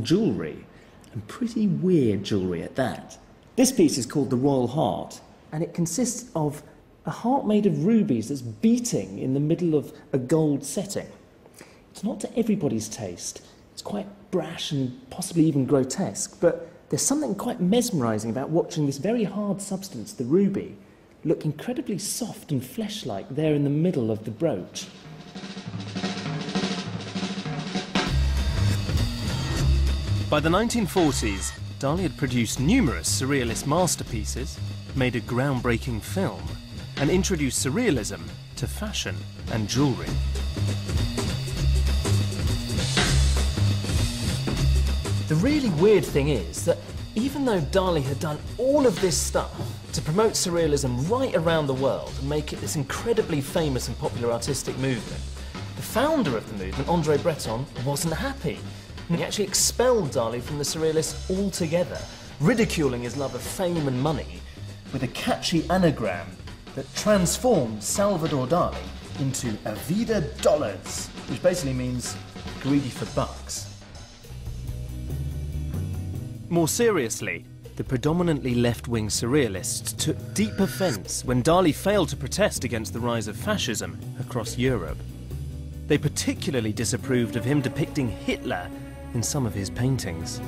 jewellery, and pretty weird jewellery at that. This piece is called the Royal Heart, and it consists of a heart made of rubies that's beating in the middle of a gold setting. It's not to everybody's taste. It's quite brash and possibly even grotesque, but there's something quite mesmerising about watching this very hard substance, the ruby, look incredibly soft and flesh-like there in the middle of the brooch. By the 1940s, Dali had produced numerous surrealist masterpieces, made a groundbreaking film, and introduced surrealism to fashion and jewellery. The really weird thing is that even though Dali had done all of this stuff to promote surrealism right around the world and make it this incredibly famous and popular artistic movement, the founder of the movement, André Breton, wasn't happy. And he actually expelled Dali from the surrealists altogether, ridiculing his love of fame and money with a catchy anagram that transformed Salvador Dali into Avida Dollars, which basically means greedy for bucks. More seriously, the predominantly left-wing surrealists took deep offence when Dali failed to protest against the rise of fascism across Europe. They particularly disapproved of him depicting Hitler in some of his paintings.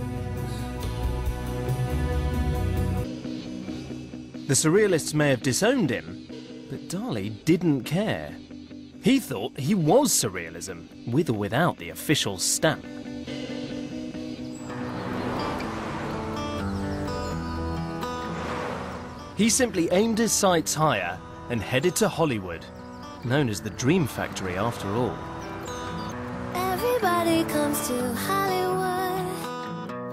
The surrealists may have disowned him, but Dali didn't care. He thought he was surrealism, with or without the official stamp. He simply aimed his sights higher and headed to Hollywood, known as the Dream Factory after all. Everybody comes to Hollywood.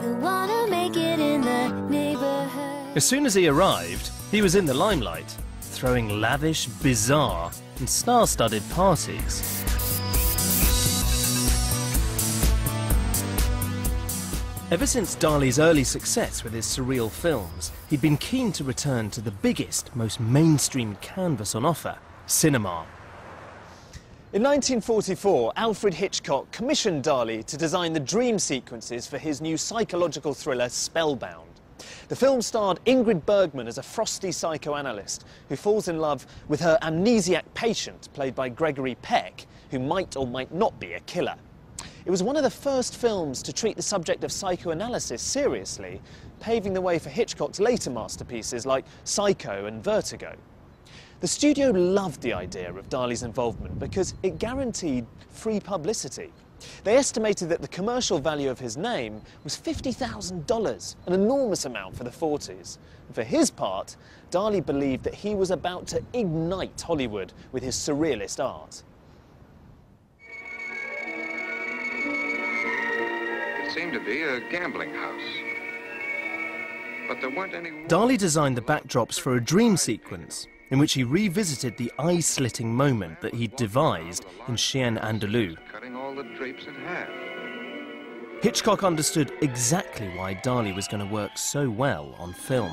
They wanna make it in the neighborhood. As soon as he arrived, he was in the limelight, throwing lavish, bizarre, and star-studded parties. Ever since Dali's early success with his surreal films, he'd been keen to return to the biggest, most mainstream canvas on offer, cinema. In 1944, Alfred Hitchcock commissioned Dali to design the dream sequences for his new psychological thriller, Spellbound. The film starred Ingrid Bergman as a frosty psychoanalyst who falls in love with her amnesiac patient, played by Gregory Peck, who might or might not be a killer. It was one of the first films to treat the subject of psychoanalysis seriously, paving the way for Hitchcock's later masterpieces like Psycho and Vertigo. The studio loved the idea of Dali's involvement because it guaranteed free publicity. They estimated that the commercial value of his name was $50,000, an enormous amount for the 40s. And for his part, Dali believed that he was about to ignite Hollywood with his surrealist art. It seemed to be a gambling house, but there weren't any... Dali designed the backdrops for a dream sequence in which he revisited the eye-slitting moment that he'd devised in Chien Andalou. Cutting all the drapes in half. Hitchcock understood exactly why Dali was going to work so well on film.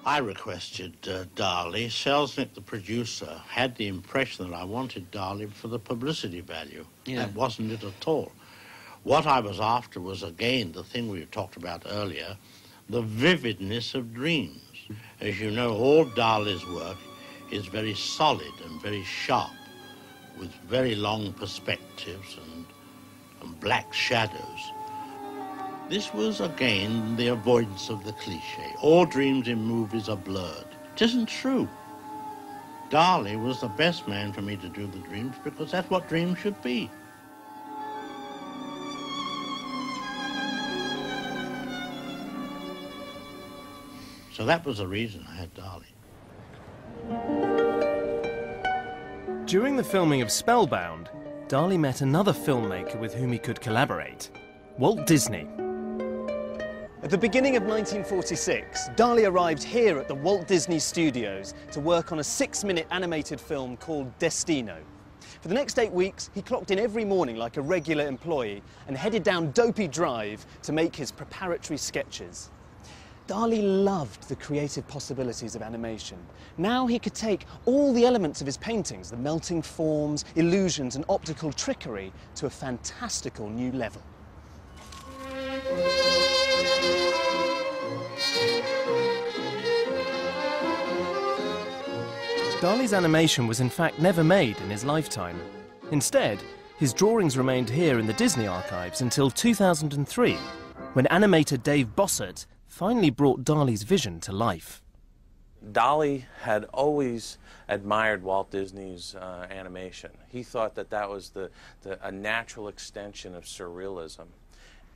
I requested Dali. Selznick, the producer, had the impression that I wanted Dali for the publicity value. Yeah. That wasn't it at all. What I was after was, again, the thing we talked about earlier, the vividness of dreams. As you know, all Dali's work is very solid and very sharp, with very long perspectives and black shadows. This was, again, the avoidance of the cliché. All dreams in movies are blurred. It isn't true. Dali was the best man for me to do the dreams because that's what dreams should be. So that was the reason I had Dali. During the filming of Spellbound, Dali met another filmmaker with whom he could collaborate, Walt Disney. At the beginning of 1946, Dali arrived here at the Walt Disney Studios to work on a 6-minute animated film called Destino. For the next 8 weeks, he clocked in every morning like a regular employee and headed down Dopey Drive to make his preparatory sketches. Dali loved the creative possibilities of animation. Now he could take all the elements of his paintings, the melting forms, illusions and optical trickery, to a fantastical new level. Dali's animation was in fact never made in his lifetime. Instead, his drawings remained here in the Disney archives until 2003, when animator Dave Bossert finally brought Dali's vision to life. Dali had always admired Walt Disney's animation. He thought that that was a natural extension of surrealism.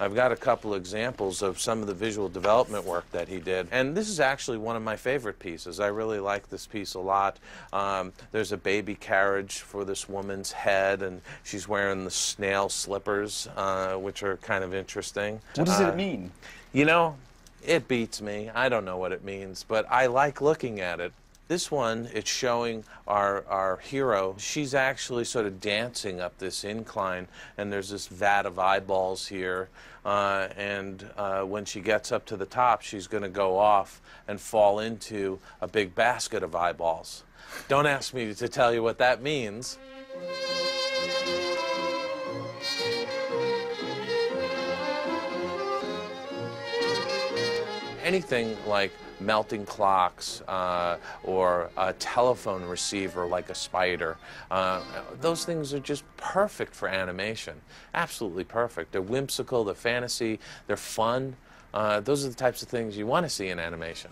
I've got a couple examples of some of the visual development work that he did, and this is actually one of my favorite pieces. I really like this piece a lot. There's a baby carriage for this woman's head, and she's wearing the snail slippers, which are kind of interesting. What does it mean? You know, it beats me. I don't know what it means, but I like looking at it. This one, it's showing our hero. She's actually sort of dancing up this incline, and there's this vat of eyeballs here. When she gets up to the top, she's going to go off and fall into a big basket of eyeballs. Don't ask me to tell you what that means. Anything like melting clocks or a telephone receiver like a spider, those things are just perfect for animation. Absolutely perfect. They're whimsical, they're fantasy, they're fun. Those are the types of things you want to see in animation.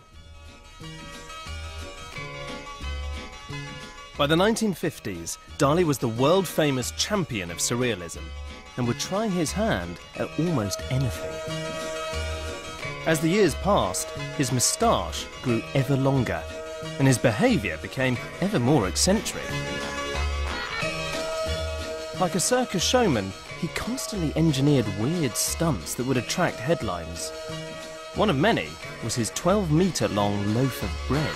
By the 1950s, Dali was the world-famous champion of surrealism and would try his hand at almost anything. As the years passed, his moustache grew ever longer, and his behaviour became ever more eccentric. Like a circus showman, he constantly engineered weird stunts that would attract headlines. One of many was his 12-metre-long loaf of bread.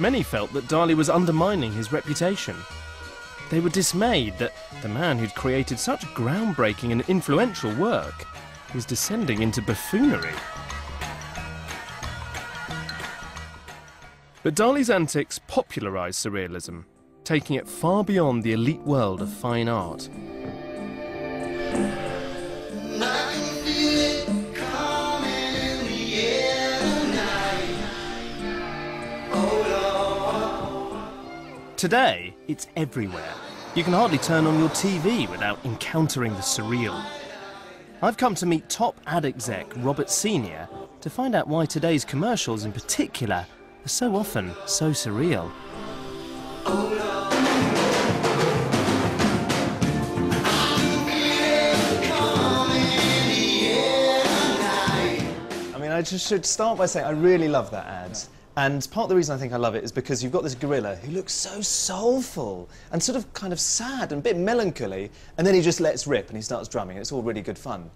Many felt that Dali was undermining his reputation. They were dismayed that the man who'd created such groundbreaking and influential work was descending into buffoonery. But Dali's antics popularised surrealism, taking it far beyond the elite world of fine art. Today, it's everywhere. You can hardly turn on your TV without encountering the surreal. I've come to meet top ad exec Robert Senior to find out why today's commercials in particular are so often so surreal. I mean, I just should start by saying I really love that ad. And part of the reason I think I love it is because you've got this gorilla who looks so soulful and sort of kind of sad and a bit melancholy, and then he just lets rip and he starts drumming, and it's all really good fun.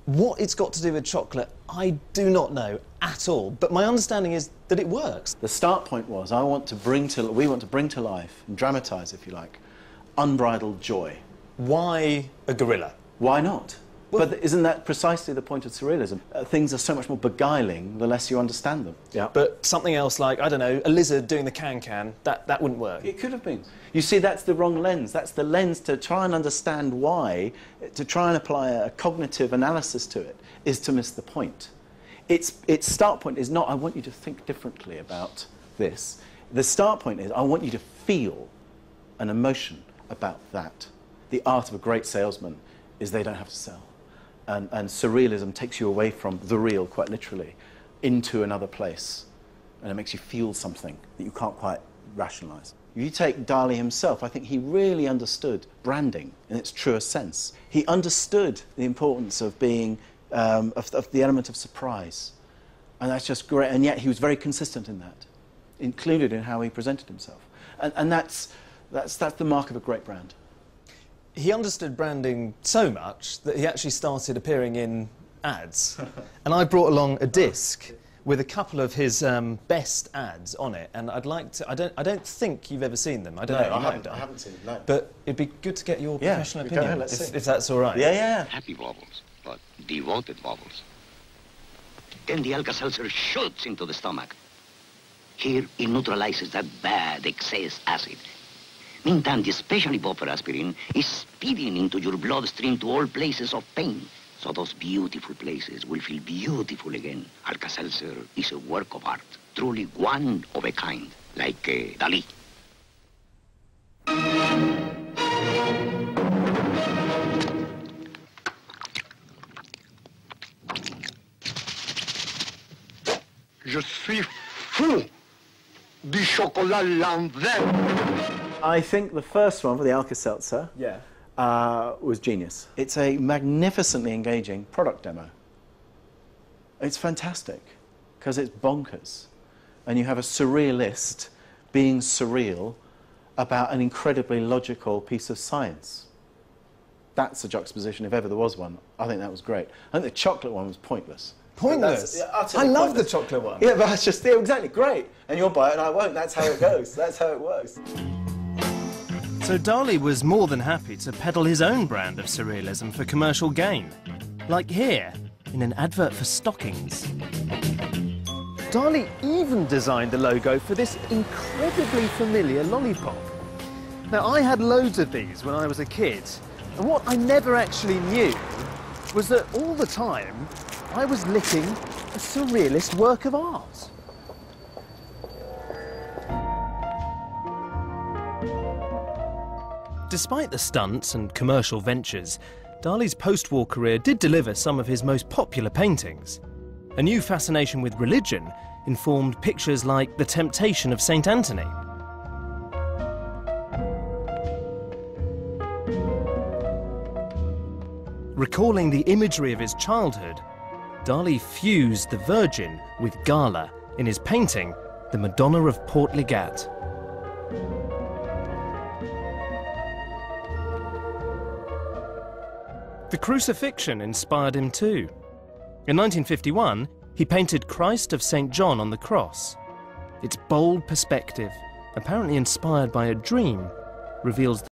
What it's got to do with chocolate, I do not know at all, but my understanding is that it works. The start point was we want to bring to life, and dramatise, if you like, unbridled joy. Why a gorilla? Why not? Well, but isn't that precisely the point of surrealism? Things are so much more beguiling the less you understand them. Yeah. But something else like, I don't know, a lizard doing the can-can, that wouldn't work. It could have been. You see, that's the wrong lens. That's the lens to try and understand why, to try and apply a cognitive analysis to it, is to miss the point. Its start point is not, I want you to think differently about this. The start point is, I want you to feel an emotion about that. The art of a great salesman is they don't have to sell. And surrealism takes you away from the real, quite literally, into another place. And it makes you feel something that you can't quite rationalise. If you take Dali himself, I think he really understood branding in its truest sense. He understood the importance of being, of the element of surprise. And that's just great. And yet he was very consistent in that, included in how he presented himself. And that's the mark of a great brand. He understood branding so much that he actually started appearing in ads. And I brought along a disc with a couple of his best ads on it, and I'd like to... I don't think you've ever seen them. I don't know. I haven't seen them, no. But it'd be good to get your professional go ahead, opinion, let's see. if that's all right. Yeah. Happy wobbles, but devoted wobbles. Then the Alka-Seltzer shoots into the stomach. Here, it neutralizes that bad excess acid. Meantime, the specially buffer aspirin is speeding into your bloodstream to all places of pain, So those beautiful places will feel beautiful again. Alka-Seltzer is a work of art, truly one of a kind, like Dali. Je suis fou du chocolat lambert. I think the first one for the Alka-Seltzer was genius. It's a magnificently engaging product demo. It's fantastic because it's bonkers. And you have a surrealist being surreal about an incredibly logical piece of science. That's a juxtaposition, if ever there was one. I think that was great. I think the chocolate one was pointless. Pointless? Utterly I love pointless. the chocolate one. Yeah, but it's just exactly great. And you'll buy it and I won't. That's how it goes. That's how it works. So Dali was more than happy to peddle his own brand of surrealism for commercial gain. Like here, in an advert for stockings. Dali even designed the logo for this incredibly familiar lollipop. Now, I had loads of these when I was a kid, and what I never actually knew was that all the time I was licking a surrealist work of art. Despite the stunts and commercial ventures, Dali's post-war career did deliver some of his most popular paintings. A new fascination with religion informed pictures like The Temptation of St. Anthony. Recalling the imagery of his childhood, Dali fused the Virgin with Gala in his painting, The Madonna of Portligat. The crucifixion inspired him too. In 1951, he painted Christ of St. John on the cross. Its bold perspective, apparently inspired by a dream, reveals